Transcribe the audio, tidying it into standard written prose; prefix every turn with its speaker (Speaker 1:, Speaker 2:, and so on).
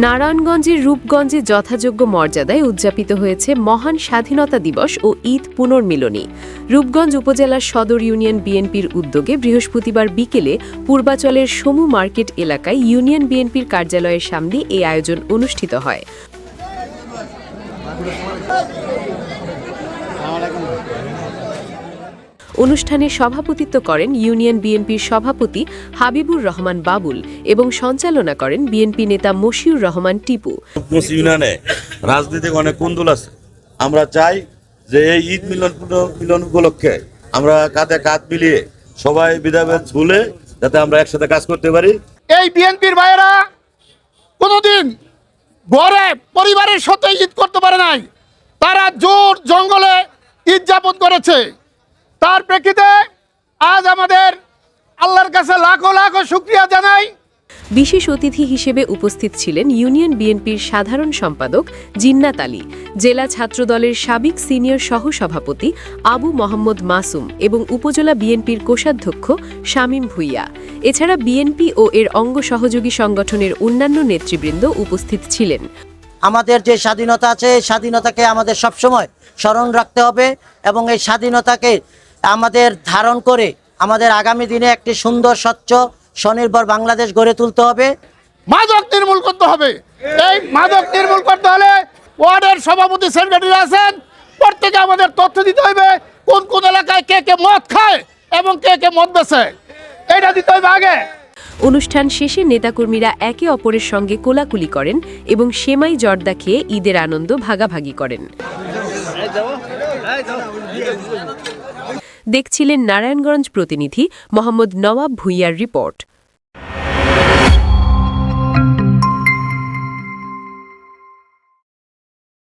Speaker 1: নারায়ণগঞ্জের রূপগঞ্জে যথাযোগ্য মর্যাদায় উদযাপিত হয়েছে মহান স্বাধীনতা দিবস ও ঈদ পুনর্মিলনী। রূপগঞ্জ উপজেলার সদর ইউনিয়ন বিএনপির উদ্যোগে বৃহস্পতিবার বিকেলে পূর্বাচলের সমু মার্কেট এলাকায় ইউনিয়ন বিএনপির কার্যালয়ের সামনে এই আয়োজন অনুষ্ঠিত হয়। অনুষ্ঠানে সভাপতিত্ব করেন ইউনিয়ন বিএনপির সভাপতি হাবিবুর রহমান বাবুল এবং সঞ্চালনা করেন বিএনপি নেতা মশিউর রহমান টিপু।
Speaker 2: ইউনিয়নে রাজনীতিক অনেক কুন্দল আছে। আমরা চাই যে এই ঈদ মিলন উপলক্ষে আমরা কাঁধে কাঁধ মিলিয়ে সবাই বিধাভেদ ভুলে যাতে আমরা একসাথে কাজ করতে পারি।
Speaker 3: এই বিএনপির ভাইয়েরা কোনোদিন ঘরে পরিবারের সাথে ঈদ করতে পারে নাই, তারা জোর জঙ্গলে ঈদ যাপন করেছে। তার প্রেক্ষিতে আজ আমাদের আল্লাহর কাছে লাখো লাখো শুকরিয়া জানাই।
Speaker 1: বিশেষ অতিথি হিসেবে উপস্থিত ছিলেন ইউনিয়ন বিএনপির সাধারণ সম্পাদক জিন্নাত আলী, জেলা ছাত্রদলের সাবেক সিনিয়র সহসভাপতি আবু মোহাম্মদ মাসুম এবং উপজেলা বিএনপির কোষাধ্যক্ষ শামীম ভুইয়া। এছাড়া বিএনপি ও এর অঙ্গ সহযোগী সংগঠনের অন্যান্য নেতৃবৃন্দ উপস্থিত ছিলেন।
Speaker 4: আমাদের যে স্বাধীনতা আছে, এই স্বাধীনতাকে আমাদের সবসময় স্মরণ রাখতে হবে এবং এই স্বাধীনতাকে আমাদের ধারণ করে আমাদের আগামী দিনে একটি সুন্দর স্বচ্ছ স্বনির্ভর বাংলাদেশ গড়ে তুলতে হবে।
Speaker 3: মাদক নির্মূল করতে হবে। এই মাদক নির্মূল করতে হলে ওয়ার্ডের সভাপতি সেক্রেটারি আছেন, প্রত্যেকে আমাদের তথ্য দিতে হবে কোন কোন এলাকায় কে কে মদ খায় এবং কে কে মদ বেচে, এটা দিতে হবে আগে।
Speaker 1: অনুষ্ঠান শেষে নেতাকর্মীরা একে অপরের সঙ্গে কোলাকুলি করেন এবং সেমাই জর্দা খেয়ে ঈদের আনন্দ ভাগাভাগি করেন। দেখছিলেন নারায়ণগঞ্জ প্রতিনিধি মোহাম্মদ নওয়াব ভুইয়ার রিপোর্ট।